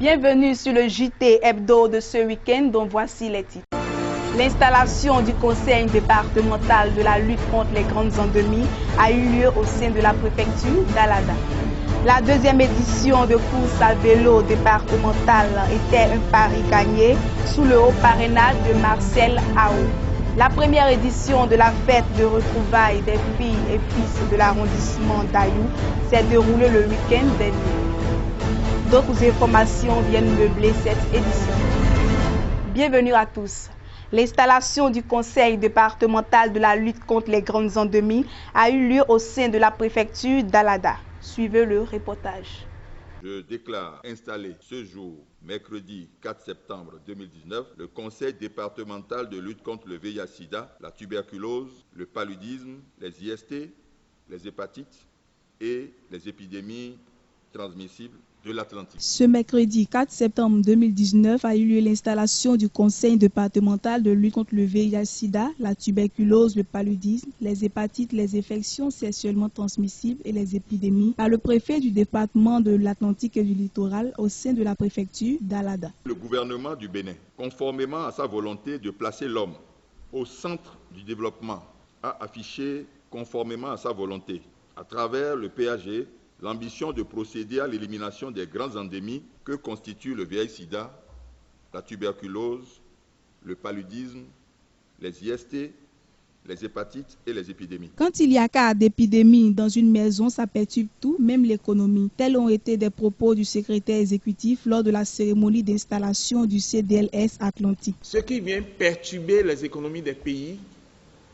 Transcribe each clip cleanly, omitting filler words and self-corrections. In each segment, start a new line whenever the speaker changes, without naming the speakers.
Bienvenue sur le JT Hebdo de ce week-end dont voici les titres. L'installation du conseil départemental de la lutte contre les grandes endémies a eu lieu au sein de la préfecture d'Alada. La deuxième édition de course à vélo départementale était un pari gagné sous le haut parrainage de Marcel Ao. La première édition de la fête de retrouvailles des filles et fils de l'arrondissement d'Ayou s'est déroulée le week-end dernier. D'autres informations viennent meubler cette édition. Bienvenue à tous. L'installation du conseil départemental de la lutte contre les grandes endémies a eu lieu au sein de la préfecture d'Alada. Suivez le reportage.
Je déclare installé ce jour, mercredi 4 septembre 2019, le conseil départemental de lutte contre le VIH-Sida, la tuberculose, le paludisme, les IST, les hépatites et les épidémies transmissibles de l'Atlantique.
Ce mercredi 4 septembre 2019 a eu lieu l'installation du conseil départemental de lutte contre le VIH-Sida, la tuberculose, le paludisme, les hépatites, les infections sexuellement transmissibles et les épidémies par le préfet du département de l'Atlantique et du littoral au sein de la préfecture d'Alada.
Le gouvernement du Bénin, conformément à sa volonté de placer l'homme au centre du développement, a affiché conformément à sa volonté, à travers le PAG, l'ambition de procéder à l'élimination des grandes endémies que constituent le VIH-Sida, la tuberculose, le paludisme, les IST, les hépatites et les épidémies.
Quand il y a cas d'épidémie dans une maison, ça perturbe tout, même l'économie. Tels ont été des propos du secrétaire exécutif lors de la cérémonie d'installation du CDLS Atlantique.
Ce qui vient perturber les économies des pays,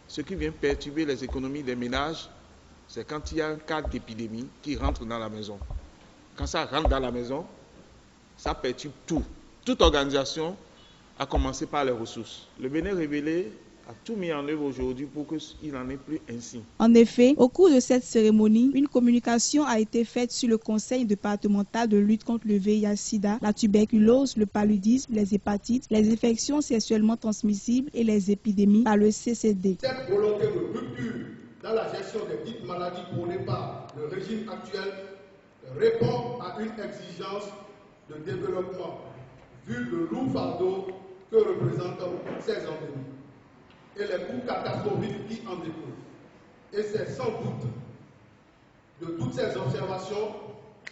ce qui vient perturber les économies des ménages, c'est quand il y a un cas d'épidémie qui rentre dans la maison. Quand ça rentre dans la maison, ça perturbe tout. Toute organisation, à commencer par les ressources. Le Bénin révélé a tout mis en œuvre aujourd'hui pour qu'il n'en ait plus ainsi.
En effet, au cours de cette cérémonie, une communication a été faite sur le conseil départemental de lutte contre le VIH-Sida, la tuberculose, le paludisme, les hépatites, les infections sexuellement transmissibles et les épidémies par le CCD.
Cette volonté de rupture dans la gestion des dites maladies prônées par le régime actuel répond à une exigence de développement, vu le lourd fardeau que représentent ces endémies et les coûts catastrophiques qui en découlent. Et c'est sans doute de toutes ces observations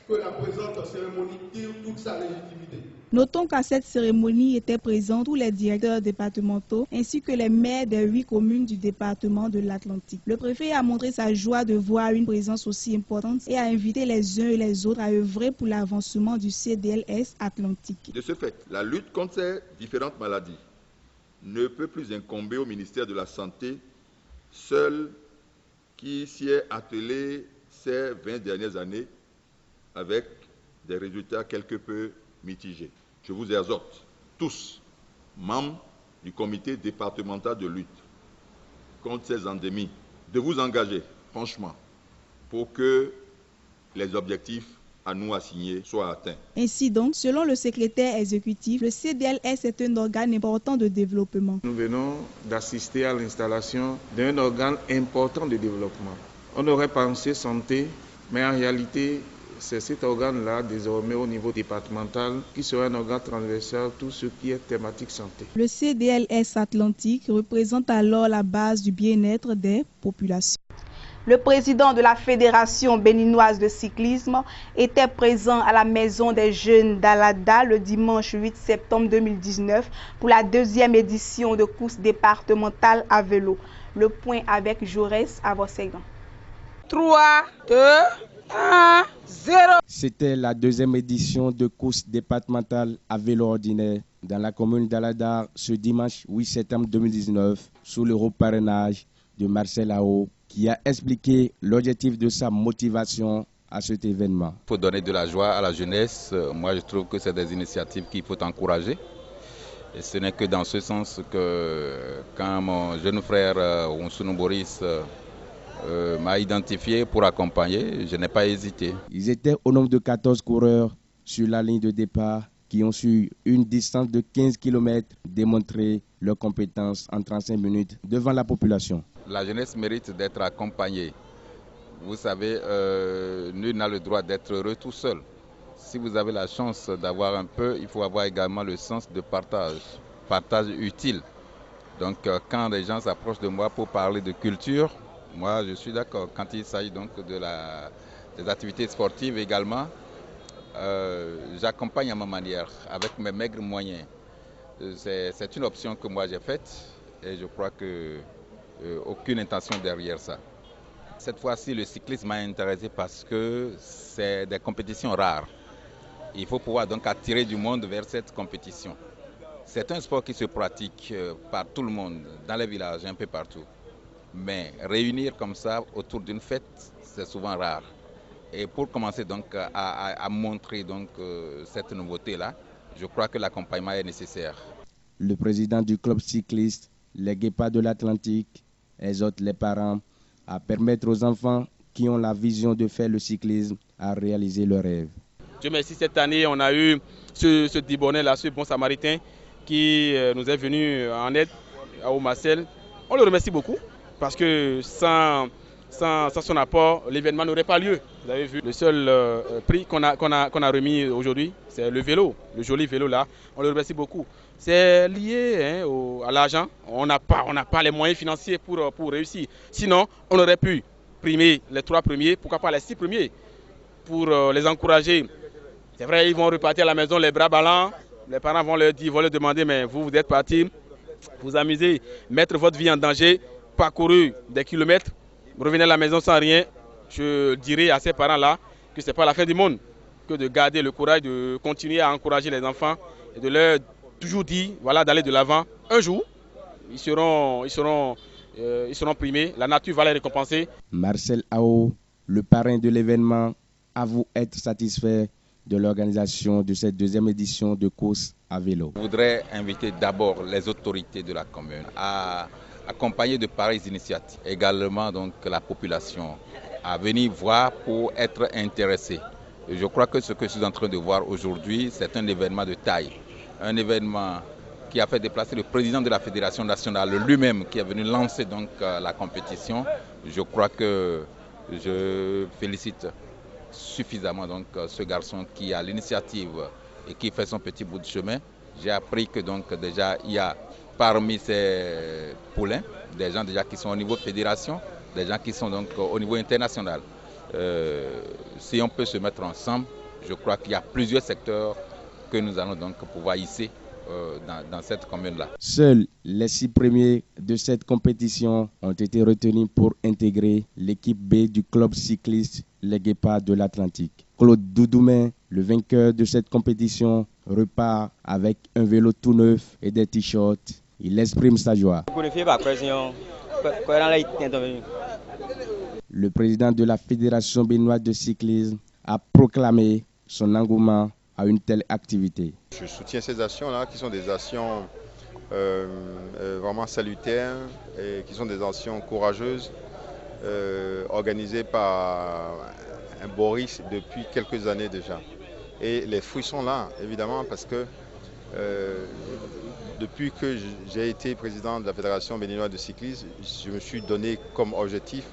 que la présente cérémonie tire toute sa légitimité.
Notons qu'à cette cérémonie étaient présents tous les directeurs départementaux ainsi que les maires des 8 communes du département de l'Atlantique. Le préfet a montré sa joie de voir une présence aussi importante et a invité les uns et les autres à œuvrer pour l'avancement du CDLS Atlantique.
De ce fait, la lutte contre ces différentes maladies ne peut plus incomber au ministère de la Santé, seul qui s'y est attelé ces 20 dernières années avec des résultats quelque peu mitigés. Je vous exhorte tous, membres du comité départemental de lutte contre ces endémies, de vous engager franchement pour que les objectifs à nous assignés soient atteints.
Ainsi donc, selon le secrétaire exécutif, le CDLS est un organe important de développement.
Nous venons d'assister à l'installation d'un organe important de développement. On aurait pensé santé, mais en réalité, c'est cet organe-là, désormais au niveau départemental, qui sera un organe transversal, tout ce qui est thématique santé.
Le CDLS Atlantique représente alors la base du bien-être des populations. Le président de la Fédération béninoise de cyclisme était présent à la Maison des Jeunes d'Alada le dimanche 8 septembre 2019 pour la deuxième édition de course départementale à vélo. Le point avec Jaurès à vos segments.
3, 2, 1, 0.
C'était la deuxième édition de course départementale à vélo ordinaire dans la commune d'Alada ce dimanche 8 septembre 2019 sous le parrainage de Marcel Ao qui a expliqué l'objectif de sa motivation à cet événement.
Il faut donner de la joie à la jeunesse. Moi, je trouve que c'est des initiatives qu'il faut encourager. Et ce n'est que dans ce sens que quand mon jeune frère Onsounou Boris m'a identifié pour accompagner, je n'ai pas hésité.
Ils étaient au nombre de 14 coureurs sur la ligne de départ qui ont su une distance de 15 km démontrer leurs compétences en 35 minutes devant la population.
La jeunesse mérite d'être accompagnée. Vous savez, nul n'a le droit d'être heureux tout seul. Si vous avez la chance d'avoir un peu, il faut avoir également le sens de partage utile. Donc quand les gens s'approchent de moi pour parler de culture, moi je suis d'accord. Quand il s'agit donc des activités sportives également, j'accompagne à ma manière, avec mes maigres moyens. C'est une option que moi j'ai faite et je crois que aucune intention derrière ça. Cette fois-ci, le cyclisme m'a intéressé parce que c'est des compétitions rares. Il faut pouvoir donc attirer du monde vers cette compétition. C'est un sport qui se pratique par tout le monde, dans les villages, un peu partout. Mais réunir comme ça autour d'une fête, c'est souvent rare. Et pour commencer donc à montrer donc cette nouveauté-là, je crois que l'accompagnement est nécessaire.
Le président du club cycliste, les Guépards de l'Atlantique, exhorte les parents à permettre aux enfants qui ont la vision de faire le cyclisme à réaliser leurs rêves.
Dieu merci, cette année, on a eu ce Dibonnet-là, ce bon samaritain qui nous est venu en aide au Marcel. On le remercie beaucoup parce que sans son apport, l'événement n'aurait pas lieu. Vous avez vu, le seul prix qu'on a remis aujourd'hui, c'est le vélo, le joli vélo là. On le remercie beaucoup. C'est lié à l'argent. On n'a pas les moyens financiers pour réussir. Sinon, on aurait pu primer les 3 premiers, pourquoi pas les 6 premiers, pour les encourager. C'est vrai, ils vont repartir à la maison les bras ballants. Les parents vont leur demander, mais vous êtes partis, vous amusez, mettre votre vie en danger, parcourir des kilomètres, revenir à la maison sans rien. Je dirais à ces parents-là que ce n'est pas la fin du monde, que de garder le courage de continuer à encourager les enfants et de leur toujours dire voilà, d'aller de l'avant. Un jour, ils seront primés, la nature va les récompenser.
Marcel Ao, le parrain de l'événement, avoue être satisfait de l'organisation de cette 2e édition de course à vélo.
Je voudrais inviter d'abord les autorités de la commune à accompagner de pareilles initiatives. Également donc la population à venir voir pour être intéressée. Et je crois que ce que je suis en train de voir aujourd'hui, c'est un événement de taille. Un événement qui a fait déplacer le président de la Fédération nationale lui-même qui est venu lancer donc la compétition. Je crois que je félicite suffisamment donc ce garçon qui a l'initiative et qui fait son petit bout de chemin. J'ai appris que donc déjà il y a parmi ces poulains des gens déjà qui sont au niveau fédération, des gens qui sont donc au niveau international. Si on peut se mettre ensemble, je crois qu'il y a plusieurs secteurs que nous allons donc pouvoir hisser dans cette commune-là.
Seuls les 6 premiers de cette compétition ont été retenus pour intégrer l'équipe B du club cycliste Les Guépards de l'Atlantique. Claude Doudoumen, le vainqueur de cette compétition, repart avec un vélo tout neuf et des t-shirts. Il exprime sa joie. Le président de la Fédération béninoise de cyclisme a proclamé son engouement à une telle activité.
Je soutiens ces actions-là qui sont des actions vraiment salutaires et qui sont des actions courageuses organisées par un Boris depuis quelques années déjà. Et les fruits sont là, évidemment, parce que depuis que j'ai été président de la Fédération béninoise de cyclisme, je me suis donné comme objectif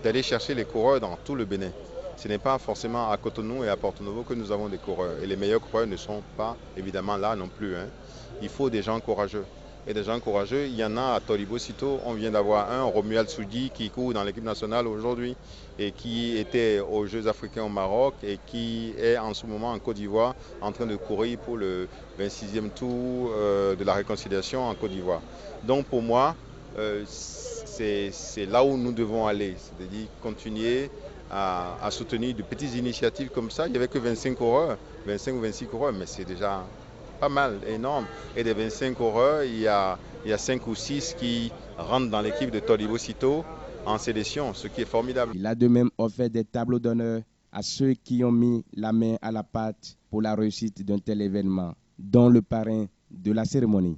d'aller chercher les coureurs dans tout le Bénin. Ce n'est pas forcément à Cotonou et à Porto Novo que nous avons des coureurs. Et les meilleurs coureurs ne sont pas évidemment là non plus. Il faut des gens courageux. Et des gens courageux, il y en a à Tolibo-Sito. On vient d'avoir un, Romuald Soudi, qui court dans l'équipe nationale aujourd'hui et qui était aux Jeux africains au Maroc et qui est en ce moment en Côte d'Ivoire en train de courir pour le 26e tour de la réconciliation en Côte d'Ivoire. Donc pour moi, c'est là où nous devons aller, c'est-à-dire continuer à soutenir de petites initiatives comme ça. Il n'y avait que 25 coureurs, 25 ou 26 coureurs, mais c'est déjà pas mal, énorme. Et des 25 coureurs, il y a 5 ou 6 qui rentrent dans l'équipe de Tolibo-Sito en sélection, ce qui est formidable.
Il a de même offert des tableaux d'honneur à ceux qui ont mis la main à la pâte pour la réussite d'un tel événement, dont le parrain de la cérémonie.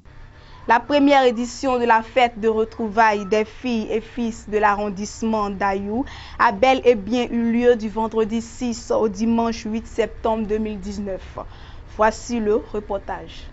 La première édition de la fête de retrouvailles des filles et fils de l'arrondissement d'Ayou a bel et bien eu lieu du vendredi 6 au dimanche 8 septembre 2019. Voici le reportage.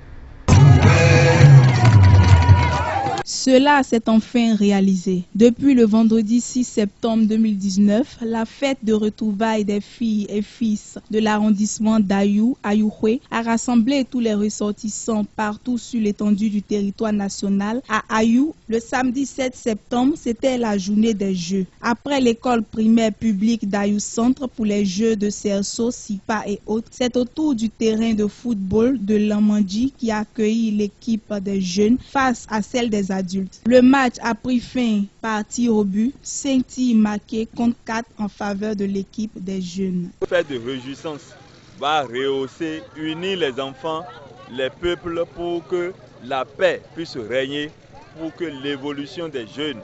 Cela s'est enfin réalisé. Depuis le vendredi 6 septembre 2019, la fête de retrouvailles des filles et fils de l'arrondissement d'Ayou, Ayouhoué, a rassemblé tous les ressortissants partout sur l'étendue du territoire national. À Ayou, le samedi 7 septembre, c'était la journée des Jeux. Après l'école primaire publique d'Ayou Centre pour les Jeux de Cerceau, Sipa et autres, c'est autour du terrain de football de Lamandji qui a accueilli l'équipe des jeunes face à celle des adultes. Le match a pris fin par tir au but, 5 tirs marqués contre 4 en faveur de l'équipe des jeunes.
Une fête de réjouissance va rehausser, unir les enfants, les peuples pour que la paix puisse régner, pour que l'évolution des jeunes,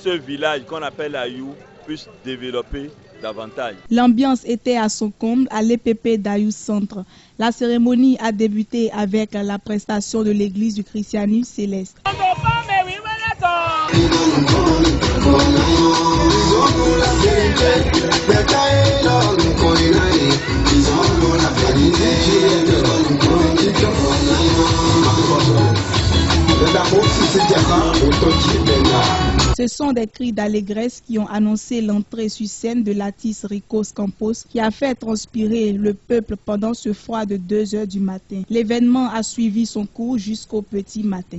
ce village qu'on appelle Ayou, puisse développer davantage.
L'ambiance était à son comble à l'EPP d'Ayou Centre. La cérémonie a débuté avec la prestation de l'église du christianisme céleste. Ce sont des cris d'allégresse qui ont annoncé l'entrée sur scène de Latis Ricos Campos qui a fait transpirer le peuple pendant ce froid de 2 h du matin. L'événement a suivi son cours jusqu'au petit matin.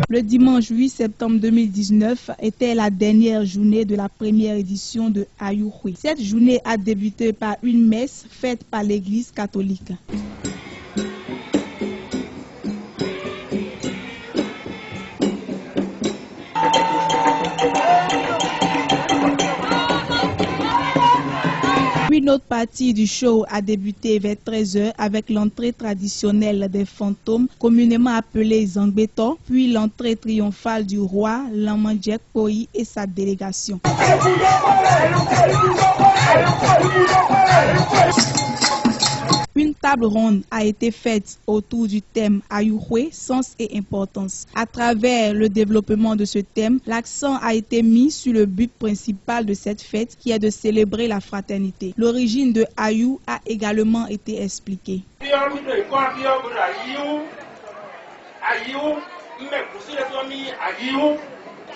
Le dimanche 8 septembre 2019 était la dernière journée de la première édition de Ayouhoué. Cette journée a débuté par une messe faite par l'Église catholique. Une autre partie du show a débuté vers 13 h avec l'entrée traditionnelle des fantômes, communément appelés Zangbeto, puis l'entrée triomphale du roi Lamandjek Koyi et sa délégation. Une table ronde a été faite autour du thème Ayouhoué, sens et importance. À travers le développement de ce thème, l'accent a été mis sur le but principal de cette fête qui est de célébrer la fraternité. L'origine de Ayou a également été expliquée.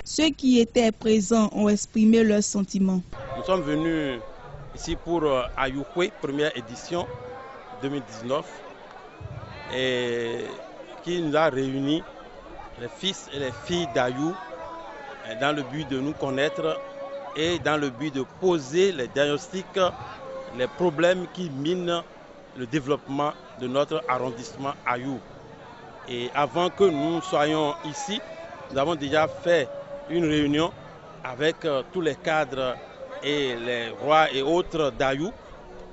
Ceux qui étaient présents ont exprimé leurs sentiments.
Nous sommes venus ici pour Ayouhoué, première édition 2019, et qui nous a réunis, les fils et les filles d'Ayou, dans le but de nous connaître et dans le but de poser les diagnostics, les problèmes qui minent le développement de notre arrondissement Ayou. Et avant que nous soyons ici, nous avons déjà fait une réunion avec tous les cadres et les rois et autres d'Ayou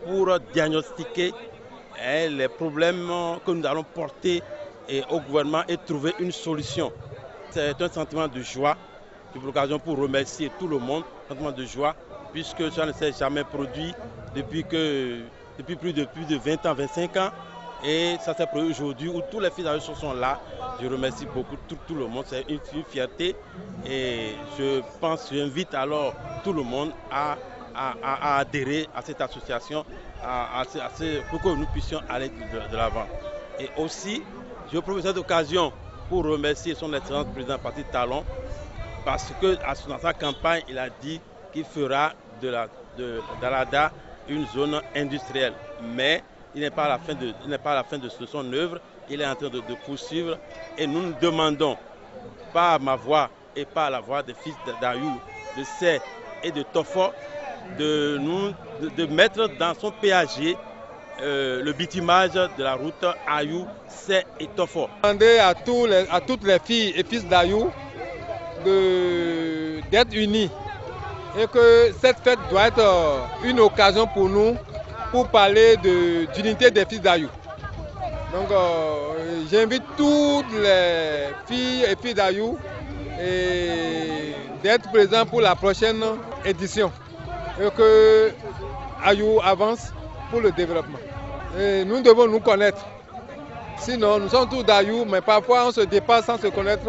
pour diagnostiquer les problèmes que nous allons porter au gouvernement et trouver une solution. C'est un sentiment de joie. J'ai l'occasion pour remercier tout le monde, un sentiment de joie, puisque ça ne s'est jamais produit depuis plus de 20 ans, 25 ans. Et ça s'est produit aujourd'hui où tous les fils d'Ayou sont là. Je remercie beaucoup tout le monde, c'est une fierté. Et j'invite alors tout le monde à adhérer à cette association pour que nous puissions aller de l'avant. Et aussi, je profite de cette occasion pour remercier son Excellence Président Patrice Talon parce que dans sa campagne, il a dit qu'il fera de Dalada une zone industrielle. Mais il n'est pas à la fin de son œuvre, il est en train de poursuivre et nous nous demandons, par ma voix et par la voix des fils d'Ayou, de Sé et de Tofo, de mettre dans son PAG le bitumage de la route Ayou, Sé et Tofo.
Demander à toutes les filles et fils d'Ayou d'être unis et que cette fête doit être une occasion pour nous pour parler d'unité des fils d'Ayou. Donc j'invite toutes les filles et filles d'Ayou d'être présents pour la prochaine édition et que Ayou avance pour le développement. Et nous devons nous connaître. Sinon, nous sommes tous d'Ayou, mais parfois on se dépasse sans se connaître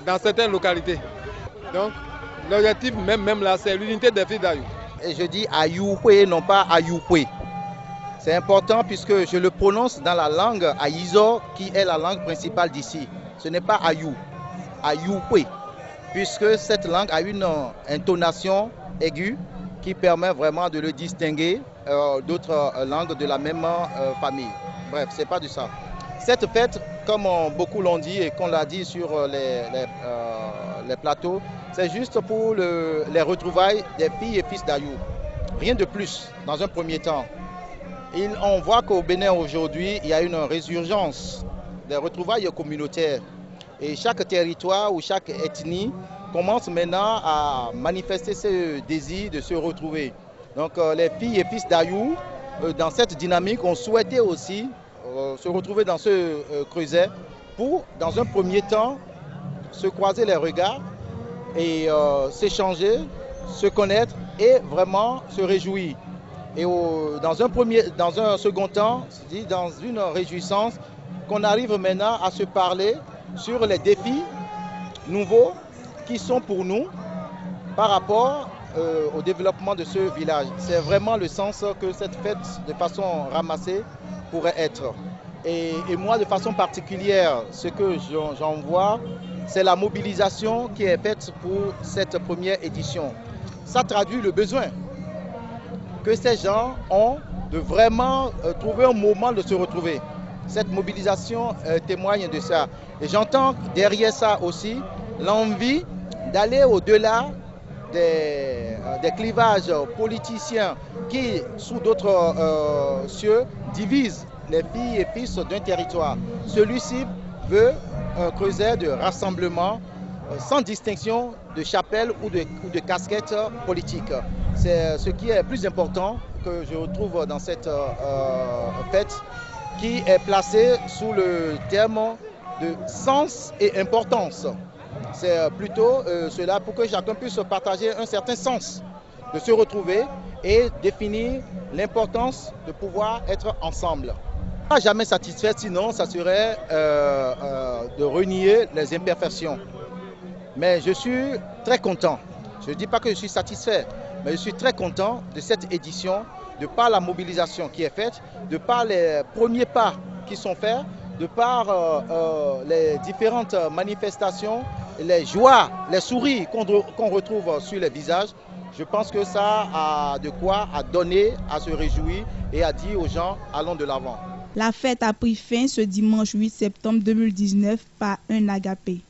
dans certaines localités. Donc, l'objectif même là, c'est l'unité des filles d'Ayou.
Et je dis Ayouhoué, non pas Ayouhoué. C'est important puisque je le prononce dans la langue Aïzo, qui est la langue principale d'ici. Ce n'est pas Ayou, Ayouhoué, puisque cette langue a une intonation aiguë qui permet vraiment de le distinguer d'autres langues de la même famille. Bref, c'est pas du ça. Cette fête, comme beaucoup l'ont dit et qu'on l'a dit sur les plateaux, c'est juste pour les retrouvailles des filles et fils d'Ayou. Rien de plus, dans un premier temps. On voit qu'au Bénin aujourd'hui, il y a une résurgence des retrouvailles communautaires. Et chaque territoire ou chaque ethnie commence maintenant à manifester ce désir de se retrouver. Donc les filles et fils d'Ayou, dans cette dynamique, ont souhaité aussi se retrouver dans ce creuset pour, dans un premier temps, se croiser les regards et s'échanger, se connaître et vraiment se réjouir. Et dans un second temps, dans une réjouissance, qu'on arrive maintenant à se parler sur les défis nouveaux qui sont pour nous par rapport au développement de ce village. C'est vraiment le sens que cette fête, de façon ramassée, pourrait être. Et moi, de façon particulière, ce que j'en vois, c'est la mobilisation qui est faite pour cette première édition. Ça traduit le besoin que ces gens ont de vraiment trouver un moment de se retrouver. Cette mobilisation témoigne de ça. Et j'entends derrière ça aussi l'envie d'aller au-delà des clivages politiciens qui, sous d'autres cieux, divisent les filles et fils d'un territoire. Celui-ci veut un creuset de rassemblement sans distinction de chapelle ou de casquette politique. C'est ce qui est plus important que je retrouve dans cette fête qui est placée sous le terme de sens et importance. C'est plutôt cela pour que chacun puisse partager un certain sens, de se retrouver et définir l'importance de pouvoir être ensemble. Pas jamais satisfait, sinon ça serait de renier les imperfections. Mais je suis très content. Je ne dis pas que je suis satisfait, mais je suis très content de cette édition, de par la mobilisation qui est faite, de par les premiers pas qui sont faits, de par les différentes manifestations, les joies, les sourires qu'on retrouve sur les visages. Je pense que ça a de quoi à donner, à se réjouir et à dire aux gens, allons de l'avant.
La fête a pris fin ce dimanche 8 septembre 2019 par un agapé.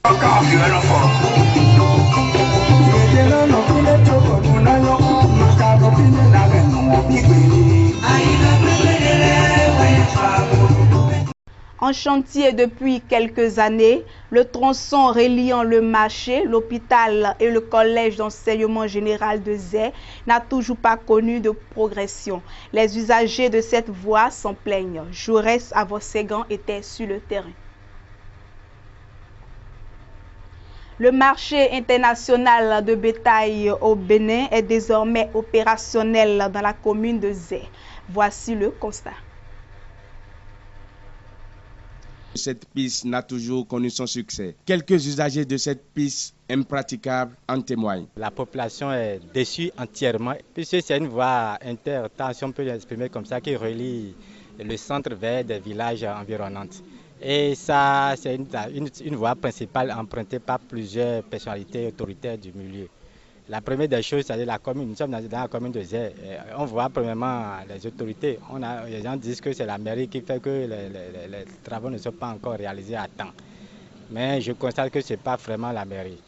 En chantier depuis quelques années, le tronçon reliant le marché, l'hôpital et le collège d'enseignement général de Zé n'a toujours pas connu de progression. Les usagers de cette voie s'en plaignent. Jaurès Avosségan était sur le terrain. Le marché international de bétail au Bénin est désormais opérationnel dans la commune de Zé. Voici le constat.
Cette piste n'a toujours connu son succès. Quelques usagers de cette piste impraticable en témoignent.
La population est déçue entièrement, puisque c'est une voie intertension, on peut l'exprimer comme ça, qui relie le centre vers des villages environnants. Et ça, c'est une voie principale empruntée par plusieurs personnalités autoritaires du milieu. La première des choses, c'est la commune. Nous sommes dans la commune de Zé. On voit premièrement les autorités. Les gens disent que c'est la mairie qui fait que les travaux ne sont pas encore réalisés à temps. Mais je constate que ce n'est pas vraiment la mairie.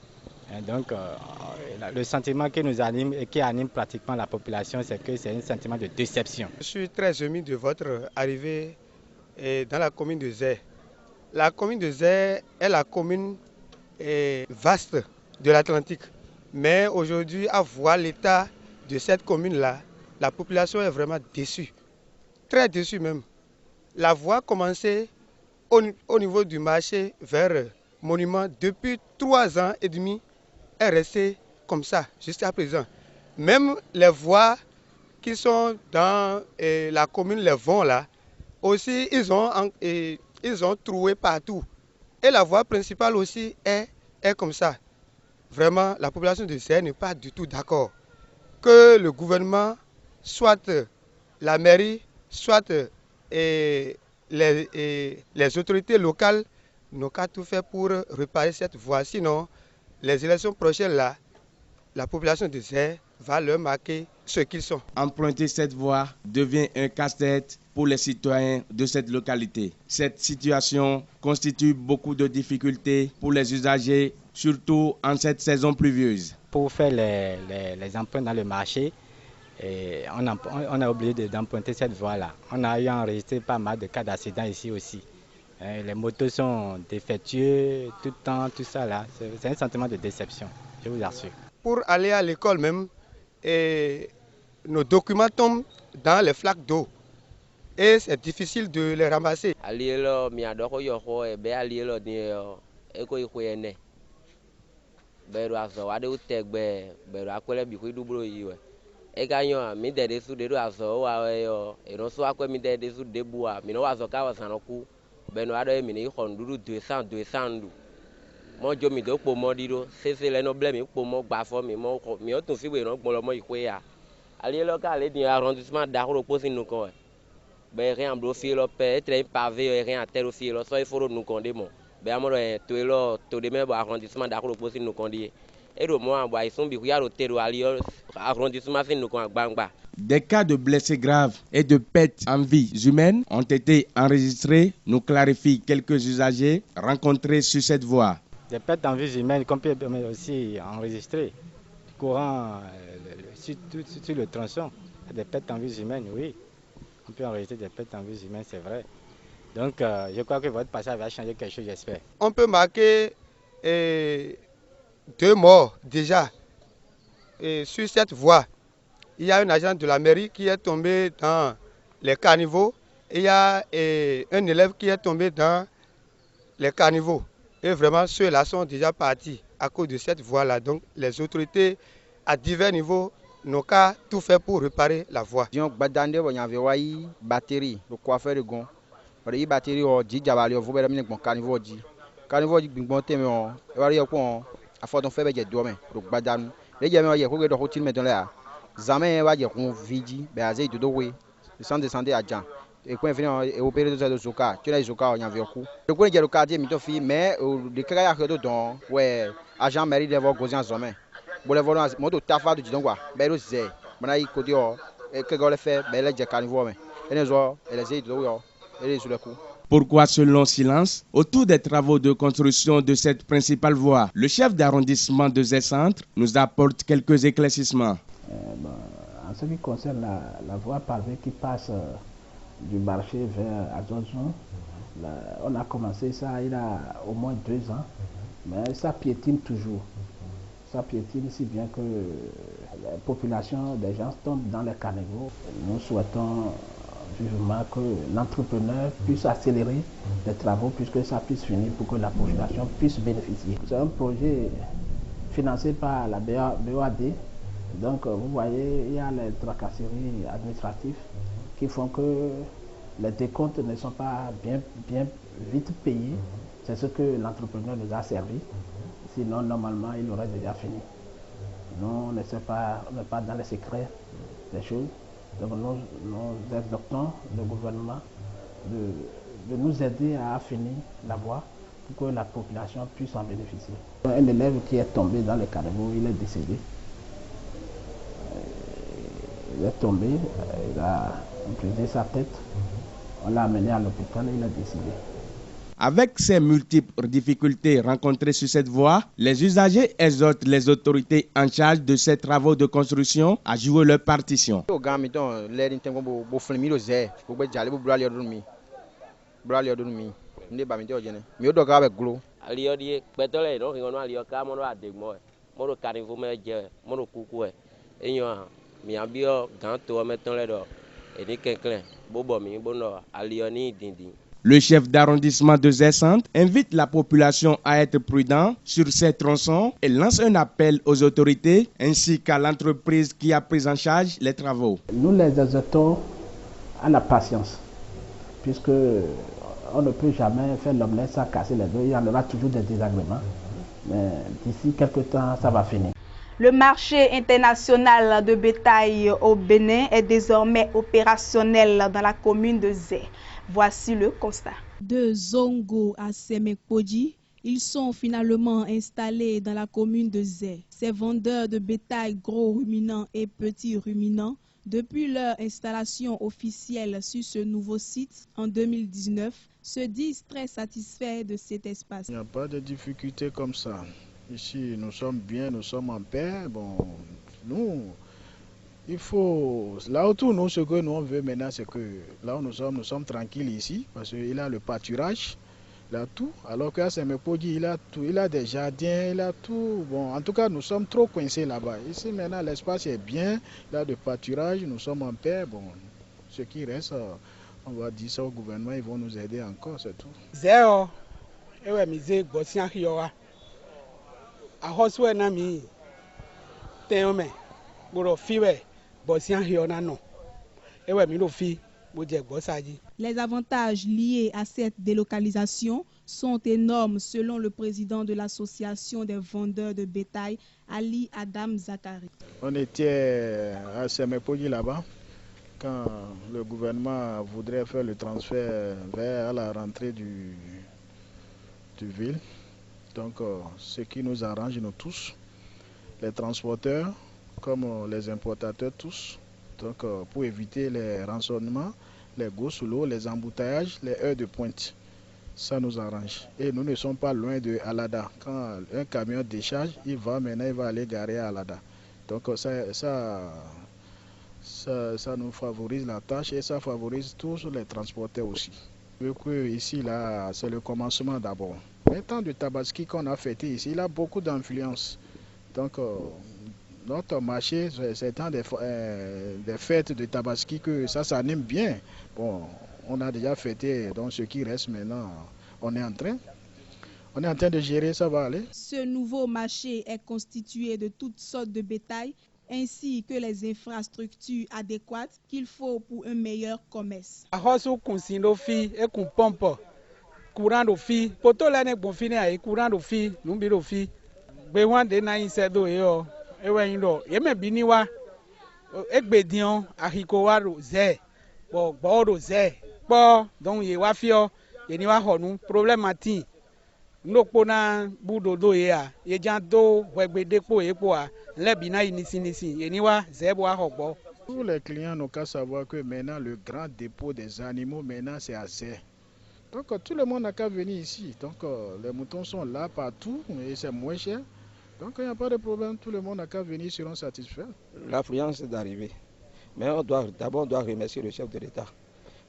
Et donc, le sentiment qui nous anime et qui anime pratiquement la population, c'est que c'est un sentiment de déception.
Je suis très ému de votre arrivée dans la commune de Zé. La commune de Zé est la commune vaste de l'Atlantique.
Mais aujourd'hui, à voir l'état de cette commune-là, la population est vraiment déçue. Très déçue même. La voie a commencé au niveau du marché vers Monument depuis 3 ans et demi est restée comme ça jusqu'à présent. Même les voies qui sont dans la commune, les vents là, aussi ils ont troué partout. Et la voie principale aussi est comme ça. Vraiment, la population de Zé n'est pas du tout d'accord. Que le gouvernement, soit la mairie, soit les autorités locales n'ont qu'à tout faire pour réparer cette voie. Sinon, les élections prochaines là, la population de Zé va leur marquer ce qu'ils sont.
Emprunter cette voie devient un casse-tête pour les citoyens de cette localité. Cette situation constitue beaucoup de difficultés pour les usagers, surtout en cette saison pluvieuse.
Pour faire les emprunts dans le marché, on a oublié d'emprunter cette voie-là. On a eu enregistré pas mal de cas d'accidents ici aussi. Les motos sont défectueuses tout le temps, tout ça là. C'est un sentiment de déception, je vous assure.
Pour aller à l'école même, nos documents tombent dans les flaques d'eau et c'est difficile de les ramasser.
Moi je me dis pour moi dire c'est les nobles pour moi bafo mais moi tout si oui non pour le moi il quoi aller local les arrondissement d'Arro pose nous quoi ben rien bloqué le être pavé rien à terre aussi là ça il faut nous condé mon ben moi tout là tout de même arrondissement d'Arro pose nous condé et le moi bah ils sont bi ya hôtel ali arrondissement fin nous quoi bangba.
Des cas de blessés graves et de pertes en vies humaines ont été enregistrés, nous clarifient quelques usagers rencontrés sur cette voie.
Des pertes en vie humaine qu'on peut aussi enregistrer. Courant sur le tronçon, des pertes en vie humaine, oui. On peut enregistrer des pertes en vie humaine, c'est vrai. Donc je crois que votre passage va changer quelque chose, j'espère.
On peut marquer 2 morts déjà sur cette voie. Il y a un agent de la mairie qui est tombé dans les caniveaux et il y a un élève qui est tombé dans les caniveaux. Et vraiment, ceux-là sont déjà partis à cause de cette voie-là. Donc, les autorités à divers niveaux n'ont qu'à tout faire pour réparer la voie.
Il y a une batterie, le coiffeur de gon. Il y a une batterie, il y a une caniveau. Caniveau, il y a une batterie, il y a une fait des domaines. Il y a une routine maintenant. Jamais il y a un vidi, sans descendre à Jean. Et quand il vient opérer de Zoka, tu as Zoka en Yavioko. Le coup, il y a le quartier, mais le cas de don, ouais, agent mairie d'avoir gosé en sommet. Bon, les volants, mon tafa de Didongwa, Belo Zé, Manaï Kodio, et que le fait, Bella Jacanivo, et les autres, et les aides de l'eau, et les sur le coup.
Pourquoi ce long silence autour des travaux de construction de cette principale voie? Le chef d'arrondissement de Zé-Centre nous apporte quelques éclaircissements.
En ce qui concerne la voie pavée qui passe du marché vers Azozon, on a commencé ça il y a au moins 2 ans, mais ça piétine toujours. Ça piétine si bien que la population des gens tombent dans les caniveaux. Nous souhaitons vivement que l'entrepreneur puisse accélérer les travaux puisque ça puisse finir pour que la population puisse bénéficier. C'est un projet financé par la BOAD. Donc vous voyez, il y a les tracasseries administratives qui font que les décomptes ne sont pas bien vite payés. C'est ce que l'entrepreneur nous a servi. Sinon, normalement, il aurait déjà fini. Nous, on n'est pas dans les secrets des choses. Donc nous exhortons le gouvernement de nous aider à finir la voie pour que la population puisse en bénéficier. Un élève qui est tombé dans le caniveau, il est décédé. Il est tombé, il a brisé sa tête, on l'a amené à l'hôpital et il est décédé.
Avec ces multiples difficultés rencontrées sur cette voie, les usagers exhortent les autorités en charge de ces travaux de construction à jouer leur partition.
Moro carnival me je, moro kuku e nyo mi abio ganto meton le do e ni kenklen bobo mi bono alioni dindi.
Le chef d'arrondissement de Zé-Centre invite la population à être prudent sur ces tronçons et lance un appel aux autorités ainsi qu'à l'entreprise qui a pris en charge les travaux.
Nous les exhortons à la patience, puisque on ne peut jamais faire l'omelette sans casser les œufs. Il y en aura toujours des désagréments, mais d'ici quelques temps, ça va finir.
Le marché international de bétail au Bénin est désormais opérationnel dans la commune de Zé. Voici le constat.
De Zongo à Semekpodji, ils sont finalement installés dans la commune de Zé. Ces vendeurs de bétail gros ruminants et petits ruminants, depuis leur installation officielle sur ce nouveau site en 2019, se disent très satisfaits de cet espace.
Il n'y a pas de difficultés comme ça. Ici, nous sommes bien, nous sommes en paix. Bon, nous, il faut... Là où nous, ce que nous on veut maintenant, c'est que là où nous sommes tranquilles ici, parce qu'il a le pâturage, il a tout. Alors qu'à Semekpodji, il a tout, il a des jardins, il a tout. Bon, en tout cas, nous sommes trop coincés là-bas. Ici, maintenant, l'espace est bien, il a de pâturage, nous sommes en paix. Bon, ce qui reste, on va dire ça au gouvernement, ils vont nous aider encore, c'est tout.
Zéro, et ouais, misé, bossien qui aura. A hoswe na mi, teome, boro fiwe, bossien qui aura non. Et ouais, mi lo fi.
Les avantages liés à cette délocalisation sont énormes selon le président de l'association des vendeurs de bétail, Ali Adam Zakari.
On était à Semekpodji là-bas quand le gouvernement voudrait faire le transfert vers la rentrée du ville. Donc ce qui nous arrange nous tous, les transporteurs comme les importateurs tous. Donc, pour éviter les rançonnements, les gosses sous l'eau, les embouteillages, les heures de pointe. Ça nous arrange. Et nous ne sommes pas loin de Alada. Quand un camion décharge, il va aller garer à Alada. Donc ça nous favorise la tâche et ça favorise tous les transporteurs aussi. Ici, là, c'est le commencement d'abord. Maintenant, de Tabaski qu'on a fêté ici, il a beaucoup d'influence. Donc, notre marché, c'est dans des fêtes de Tabaski que ça s'anime bien. Bon, on a déjà fêté, donc ce qui reste maintenant, on est en train de gérer, ça va aller.
Ce nouveau marché est constitué de toutes sortes de bétail, ainsi que les infrastructures adéquates qu'il faut pour un meilleur commerce.
Courant de filles, poto l'année bon fini avec courant de filles, nous de filles. Besoin de naïs do yo. Ewe indo yeme biniwa egbedion ahikowa ro ze bo ro ze po don ye wa fio ye ni wa honu problemati nokpo na budodo ye a ye jan do wegbedepo epo a le bina inisi ye ni wa ze bo ahogbo.
Tous les clients n'ont qu'à savoir que maintenant le grand dépôt des animaux maintenant c'est à Zé. Donc tout le monde n'a qu'à venir ici. Donc les moutons sont là partout et c'est moins cher. Donc il n'y a pas de problème, tout le monde n'a qu'à venir, seront satisfaits.
L'affluence est d'arriver. Mais d'abord on doit remercier le chef de l'État.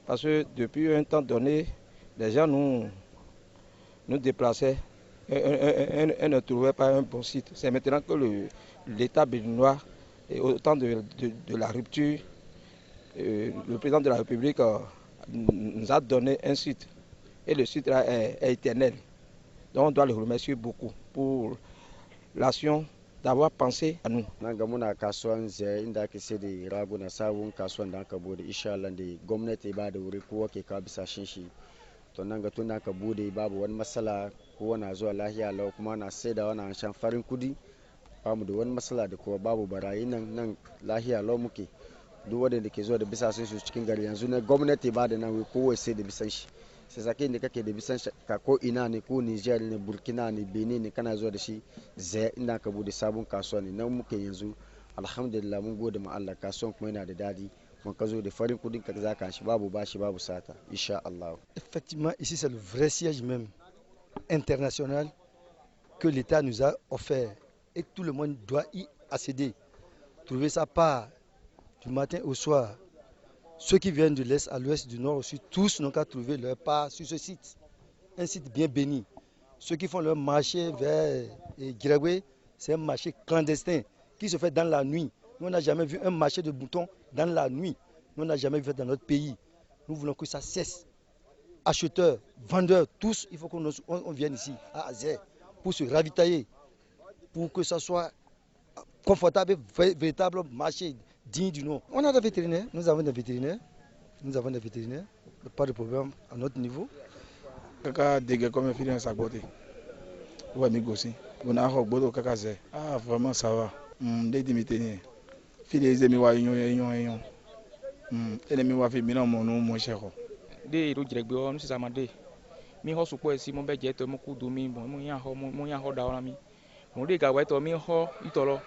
Parce que depuis un temps donné, les gens nous déplaçaient et ne trouvaient pas un bon site. C'est maintenant que l'État béninois, au temps de la rupture, le président de la République nous a donné un site. Et le site là est éternel. Donc on doit le remercier beaucoup pour l'action d'avoir pensé à nous.
Nanga muna kasuwan zai inda ake sai da raguna sabon kasuwan da aka bude insha Allah da gwamnati ba da wuri kowa ke ka bisa shi to nan ga tun da aka bude babu wani matsala kowa na zuwa lahiya lau kuma na sai da wani shan farin kudi bamu da wani matsala da kowa babu barayi nan lahiya lau muke duk wanda ke zuwa da bisa sun su cikin gari yanzu ne gwamnati ba da nan kowa sai da bisan shi sai sake da kake da bisan ka ko ina ne ko Niger ne Burkina ne Benin ne kana zuwa da shi zai inda ka bude sabon kasuwa ne nan muke yanzu alhamdulillah mun gode ma Allah kasuwan kuma yana da dadi mun ka zo da farin kudin ka zaka shi babu bashi babu sata insha Allah.
Effectivement ici c'est le vrai siège même international que l'État nous a offert et tout le monde doit y accéder. Trouver sa part du matin au soir. Ceux qui viennent de l'Est à l'Ouest, du Nord au Sud, tous n'ont qu'à trouver leur part sur ce site. Un site bien béni. Ceux qui font leur marché vers Guiréoué,
C'est un marché clandestin qui se fait dans la nuit. Nous, on n'a jamais vu un marché de boutons dans la nuit. Nous, on n'a jamais vu ça dans notre pays. Nous voulons que ça cesse. Acheteurs, vendeurs, tous, il faut qu'on vienne ici à Azé pour se ravitailler, pour que ça soit confortable, véritable marché digne du nom. On a des vétérinaires, nous avons des vétérinaires, pas de problème à notre niveau.
Kaka dégâts comme fini sa beauté. Ouais, mais aussi. On a un bodo kaka zé. Ah, vraiment ça va. Des diminués. Fili des amis wa yon. Ennemi wa fi mina mon cher.
Des ro direct bo si sama de. Mi ho supo esi mo be je to mo ku du mi mo yan ho da ona mi. Mo de ga wa to mi ho itolo.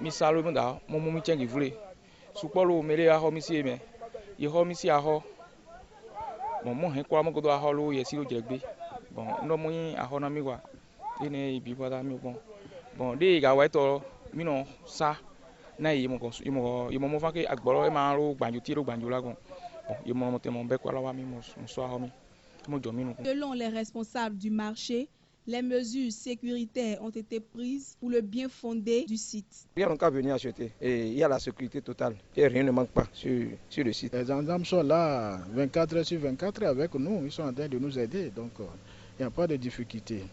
Mi salo mo da mo mi chengi vule. Supo lo mere a ho mi si me. Ye ho mi si a ho. Mo hen kwa mo go do a ho lo ye si ro direct be. Bon no mo yin a ho na mi wa. Ene ibi boda mi bon de ga wa to mi no sa na yi mo fa ke agboro e ma ro gbanju la gon.
Selon les responsables du marché, les mesures sécuritaires ont été prises pour le bien fondé du site.
Rien n'a qu'à venir acheter et il y a la sécurité totale et rien ne manque pas sur le site.
Les gendarmes sont là 24 heures sur 24 avec nous, ils sont en train de nous aider, donc il n'y a pas de difficulté.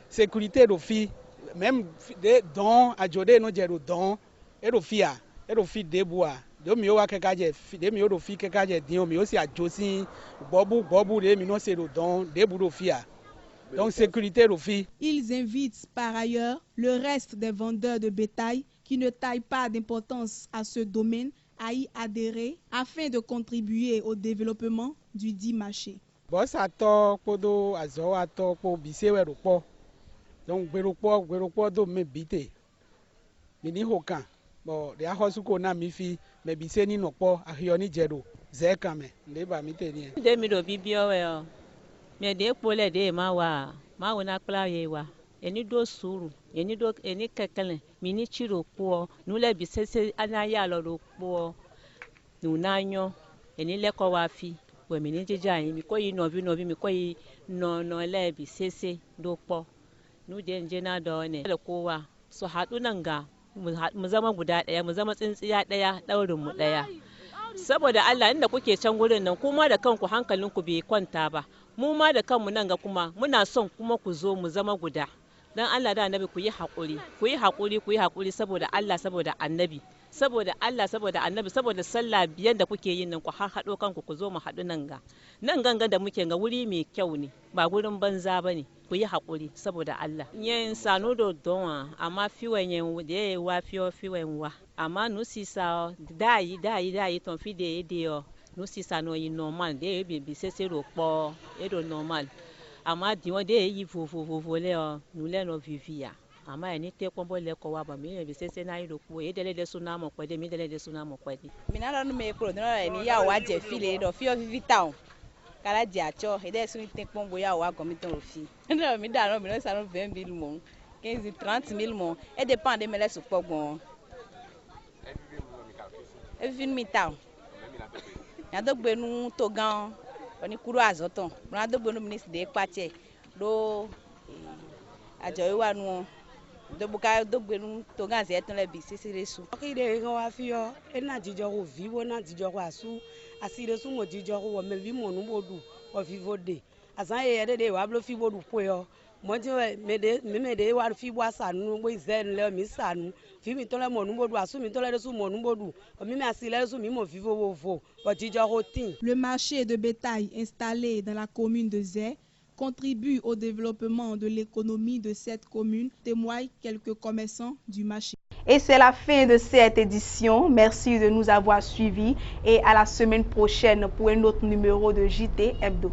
Sécurité de filles, même des dons à Jodé, non, j'ai le don, et de filles. Ero fi deboa do mi o wa keka je de mi o do fi keka je din o mi o si ajosin bobu de mi no se do don debu do fi a. Donc sécurité do fi.
Ils invitent par ailleurs le reste des vendeurs de bétail qui ne taillent pas d'importance à ce domaine à y adhérer afin de contribuer au développement du dit marché.
Bon ça to podo azo ato po bise we ro po. Donc gbero do me bite. Mini hokan. Bon, les ahosuko na mifi, mais biseni no po ahioni jedo, zekame, ndeba miteni.
Demi do bibio we o. Me de pole de ma wona kpla ye wa. Eni do suru, eni kekele, mini chiro po, nu le bisese anaya lo po. Nu nanyo, eni leko wa fi, we mini jeja yin mi ko yi no bi mi ko yi no le bisese do po. Nu de nje na do ne. Le ko wa, so hadu nanga. Mu zama guda ɗaya, mu zama tsintsiya ɗaya, ɗaurin mu ɗaya. Saboda Allah inda kuke can gurin nan kuma da kanku hankalinku bai kwanta ba. Mu ma da kanmu nan ga kuma muna son kuma ku zo mu zama guda. Dan Allah da Annabi ku yi haƙuri saboda Allah saboda Annabi. Saboda Allah saboda Annabi saboda sallah biyan da kuke yin nan ku har haɗo kanku ku zo mu haɗu nan ga. Nan ganga da muke ga wuri mai kyau ne, ba gurin banza bane. Ku yi haƙuri saboda Allah. Yen sanu do don amma fiwen yen de wa fiwen wa. Amma nu sisa dai ton fi de o. Nu sisa no yi normal de bi sese ro po e do normal. Amma di won de yi fo le o nu le no vivia. Amma eni te kombo le ko wa ba mi bi sese na yi ro po e dele de suna mo pede mi dele de suna mo pede.
Mi na no me pro no ni ya wa je file do fi o vivi town. Kala di acho ede suni te pombo ya wa gomiton ofi no mi da no mi no sa no 20,000 mon 15 30,000 mon e dépend de mele so pogbon e vin mi taw ya do gbenu to gan oni kuro azoton na do gbenu ministre de pache do ajo wa nu do buka do gbenu to gan se eton le bi sisire su
ki de go wa fi o e na jijo ko vivo na jijo ko asu asire su mo jijo ko me vi mo nu bodu o vivo de asan ye de wa blo fi bodu po yo mo ji me de wa fi bo asanu bo izen le mi sanu fi mi to le mo nu bodu asu mi to le su mo nu bodu o mi asile su mi mo vivo wo vo o jijo ko tin.
Le marché de bétail installé dans la commune de Zé contribue au développement de l'économie de cette commune, témoignent quelques commerçants du marché.
Et c'est la fin de cette édition. Merci de nous avoir suivis et à la semaine prochaine pour un autre numéro de JT Hebdo.